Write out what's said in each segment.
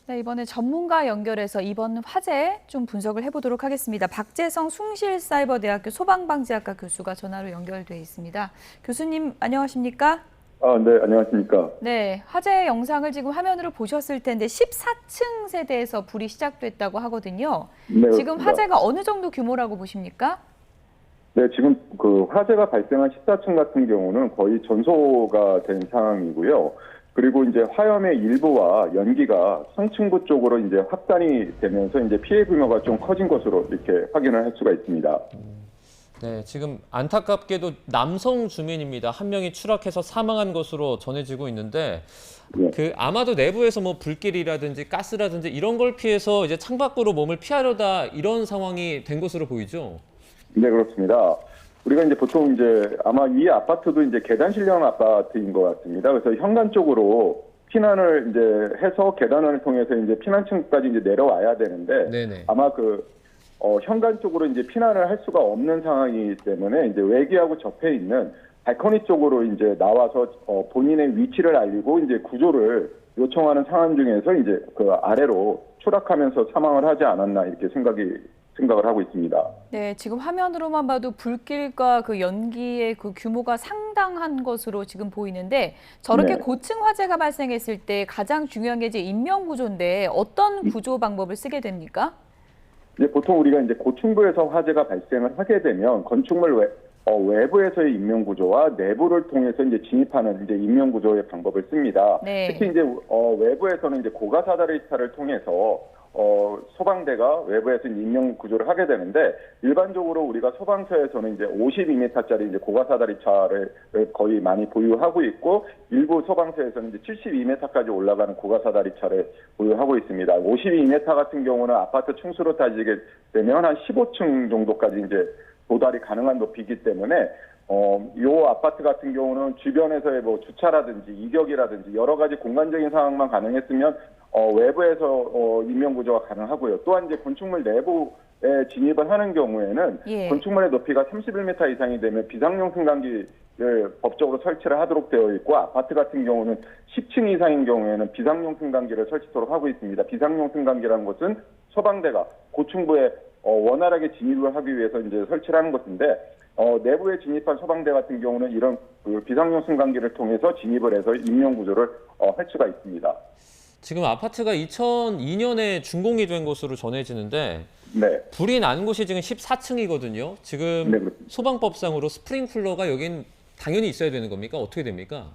네, 이번에 전문가 연결해서 이번 화재 좀 분석을 해보도록 하겠습니다. 박재성 숭실사이버대학교 소방방지학과 교수가 전화로 연결돼 있습니다. 교수님 안녕하십니까? 네, 안녕하십니까. 네, 화재 영상을 지금 화면으로 보셨을 텐데 14층 세대에서 불이 시작됐다고 하거든요. 네, 지금 그렇습니다. 화재가 어느 정도 규모라고 보십니까? 네, 지금 그 화재가 발생한 14층 같은 경우는 거의 전소가 된 상황이고요. 그리고 이제 화염의 일부와 연기가 상층부 쪽으로 이제 확산이 되면서 이제 피해 규모가 좀 커진 것으로 이렇게 확인을 할 수가 있습니다. 네, 지금 안타깝게도 남성 주민입니다. 한 명이 추락해서 사망한 것으로 전해지고 있는데, 네. 아마도 내부에서 뭐 불길이라든지 가스라든지 이런 걸 피해서 이제 창밖으로 몸을 피하려다 이런 상황이 된 것으로 보이죠. 네, 그렇습니다. 우리가 이제 보통 이제 아마 이 아파트도 이제 계단실형 아파트인 것 같습니다. 그래서 현관 쪽으로 피난을 이제 해서 계단을 통해서 이제 피난층까지 이제 내려와야 되는데, 네네. 아마 현관 쪽으로 이제 피난을 할 수가 없는 상황이기 때문에 이제 외기하고 접해 있는 발코니 쪽으로 이제 나와서 본인의 위치를 알리고 이제 구조를 요청하는 상황 중에서 이제 그 아래로 추락하면서 사망을 하지 않았나 이렇게 생각을 하고 있습니다. 네, 지금 화면으로만 봐도 불길과 그 연기의 그 규모가 상당한 것으로 지금 보이는데 저렇게 네. 고층 화재가 발생했을 때 가장 중요한 게 이제 인명 구조인데 어떤 구조 방법을 쓰게 됩니까? 이제 보통 우리가 이제 고층부에서 화재가 발생을 하게 되면 건축물 외부에서의 인명 구조와 내부를 통해서 이제 진입하는 이제 인명 구조의 방법을 씁니다. 네. 특히 이제 외부에서는 이제 고가사다리차를 통해서 소방대가 외부에서 인명 구조를 하게 되는데, 일반적으로 우리가 소방서에서는 이제 52m짜리 이제 고가사다리차를 거의 많이 보유하고 있고, 일부 소방서에서는 이제 72m까지 올라가는 고가사다리차를 보유하고 있습니다. 52m 같은 경우는 아파트 층수로 따지게 되면 한 15층 정도까지 이제 도달이 가능한 높이이기 때문에 요 아파트 같은 경우는 주변에서의 뭐 주차라든지 이격이라든지 여러 가지 공간적인 상황만 가능했으면 외부에서 인명 구조가 가능하고요. 또한 이제 건축물 내부에 진입을 하는 경우에는 건축물의 높이가 31m 이상이 되면 비상용 승강기를 법적으로 설치를 하도록 되어 있고, 아파트 같은 경우는 10층 이상인 경우에는 비상용 승강기를 설치토록 하고 있습니다. 비상용 승강기라는 것은 소방대가 고층부에 원활하게 진입을 하기 위해서 이제 설치를 하는 것인데, 내부에 진입한 소방대 같은 경우는 이런 비상용 승강기를 통해서 진입을 해서 인명 구조를 할 수가 있습니다. 지금 아파트가 2002년에 준공이 된 것으로 전해지는데, 네. 불이 난 곳이 지금 14층이거든요. 지금 네, 그렇습니다. 소방법상으로 스프링클러가 여긴 당연히 있어야 되는 겁니까? 어떻게 됩니까?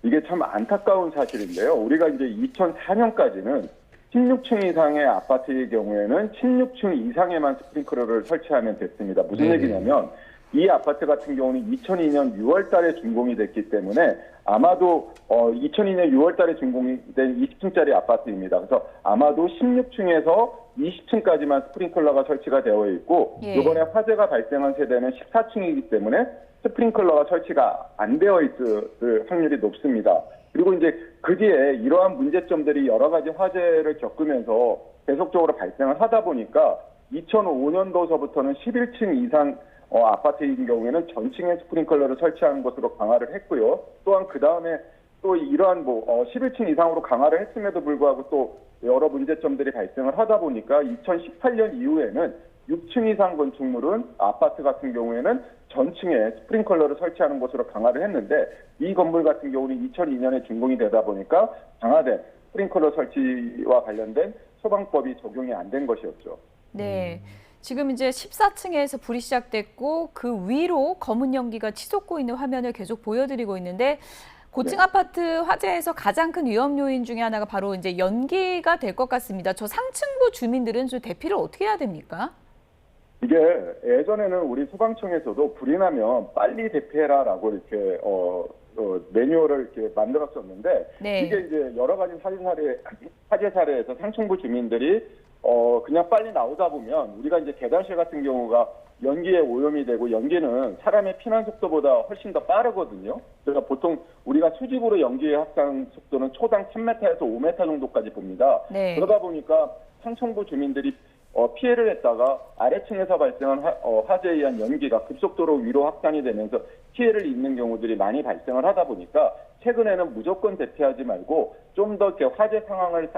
이게 참 안타까운 사실인데요. 우리가 이제 2004년까지는 16층 이상의 아파트의 경우에는 16층 이상에만 스프링클러를 설치하면 됐습니다. 무슨 얘기냐면, 이 아파트 같은 경우는 2002년 6월 달에 준공이 됐기 때문에 아마도 2002년 6월 달에 준공이 된 20층짜리 아파트입니다. 그래서 아마도 16층에서 20층까지만 스프링클러가 설치가 되어 있고, 이번에 화재가 발생한 세대는 14층이기 때문에 스프링클러가 설치가 안 되어 있을 확률이 높습니다. 그리고 이제 그 뒤에 이러한 문제점들이 여러 가지 화재를 겪으면서 계속적으로 발생을 하다 보니까 2005년도서부터는 11층 이상 아파트인 경우에는 전층에 스프링클러를 설치하는 것으로 강화를 했고요. 또한 그 다음에 또 이러한 11층 이상으로 강화를 했음에도 불구하고 또 여러 문제점들이 발생을 하다 보니까 2018년 이후에는 6층 이상 건축물은 아파트 같은 경우에는 전층에 스프링클러를 설치하는 것으로 강화를 했는데, 이 건물 같은 경우는 2002년에 준공이 되다 보니까 강화된 스프링클러 설치와 관련된 소방법이 적용이 안 된 것이었죠. 네. 지금 이제 14층에서 불이 시작됐고 그 위로 검은 연기가 치솟고 있는 화면을 계속 보여드리고 있는데, 고층 아파트 화재에서 가장 큰 위험 요인 중에 하나가 바로 이제 연기가 될 것 같습니다. 저 상층부 주민들은 좀 대피를 어떻게 해야 됩니까? 이게 예전에는 우리 소방청에서도 불이 나면 빨리 대피해라라고 이렇게 매뉴얼을 이렇게 만들었었는데, 이게 이제 여러 가지 화재 사례에서 상층부 주민들이 그냥 빨리 나오다 보면 우리가 이제 계단실 같은 경우가 연기에 오염이 되고, 연기는 사람의 피난 속도보다 훨씬 더 빠르거든요. 그래서 보통 우리가 수직으로 연기의 확산 속도는 초당 3m에서 5m 정도까지 봅니다. 그러다 보니까 상층부 주민들이 피해를 했다가 아래층에서 발생한 화재에 의한 연기가 급속도로 위로 확산이 되면서 피해를 입는 경우들이 많이 발생을 하다 보니까, 최근에는 무조건 대피하지 말고 좀 더 화재 상황을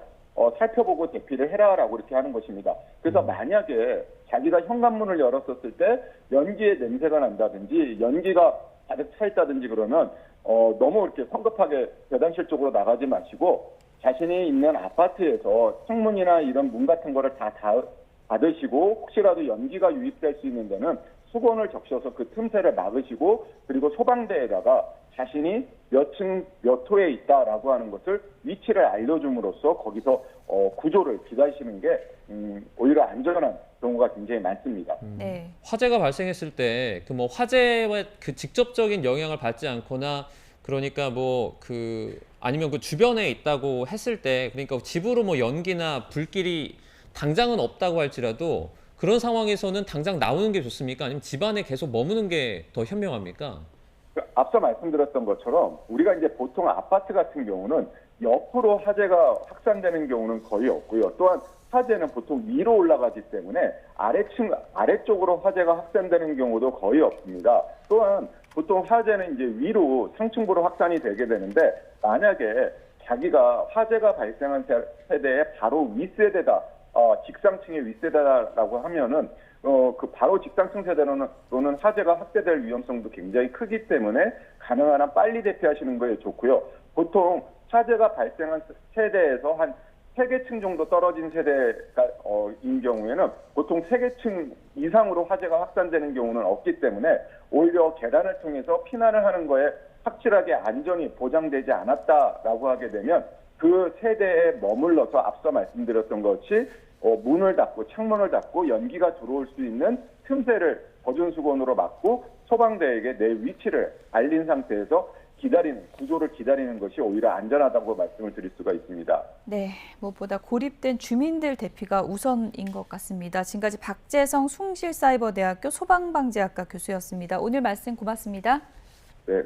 살펴보고 대피를 해라라고 이렇게 하는 것입니다. 그래서 만약에 자기가 현관문을 열었었을 때 연기의 냄새가 난다든지 연기가 가득 차 있다든지 그러면 너무 이렇게 성급하게 배단실 쪽으로 나가지 마시고 자신이 있는 아파트에서 창문이나 이런 문 같은 거를 다 닫으시고 혹시라도 연기가 유입될 수 있는 데는 수건을 적셔서 그 틈새를 막으시고 그리고 소방대에다가 자신이 몇 층 몇 호에 있다라고 하는 것을 위치를 알려줌으로써 거기서 구조를 기다리시는 게 오히려 안전한 경우가 굉장히 많습니다. 네. 화재가 발생했을 때 그 뭐 화재와 그 직접적인 영향을 받지 않거나 그러니까 뭐 아니면 그 주변에 있다고 했을 때 그러니까 집으로 뭐 연기나 불길이 당장은 없다고 할지라도 그런 상황에서는 당장 나오는 게 좋습니까? 아니면 집 안에 계속 머무는 게 더 현명합니까? 앞서 말씀드렸던 것처럼 우리가 이제 보통 아파트 같은 경우는 옆으로 화재가 확산되는 경우는 거의 없고요. 또한 화재는 보통 위로 올라가기 때문에 아래쪽으로 화재가 확산되는 경우도 거의 없습니다. 또한 보통 화재는 이제 위로 상층부로 확산이 되게 되는데 만약에 자기가 화재가 발생한 세대의 바로 윗세대다, 직상층의 윗세대다라고 하면은 그 바로 직상층 세대로는 화재가 확대될 위험성도 굉장히 크기 때문에 가능한 한 빨리 대피하시는 거에 좋고요. 보통 화재가 발생한 세대에서 한 3개층 정도 떨어진 세대인 경우에는 보통 3개층 이상으로 화재가 확산되는 경우는 없기 때문에 오히려 계단을 통해서 피난을 하는 거에 확실하게 안전이 보장되지 않았다라고 하게 되면 그 세대에 머물러서 앞서 말씀드렸던 것이 문을 닫고 창문을 닫고 연기가 들어올 수 있는 틈새를 젖은 수건으로 막고 소방대에게 내 위치를 알린 상태에서 구조를 기다리는 것이 오히려 안전하다고 말씀을 드릴 수가 있습니다. 네, 무엇보다 고립된 주민들 대피가 우선인 것 같습니다. 지금까지 박재성 숭실사이버대학교 소방방재학과 교수였습니다. 오늘 말씀 고맙습니다. 네.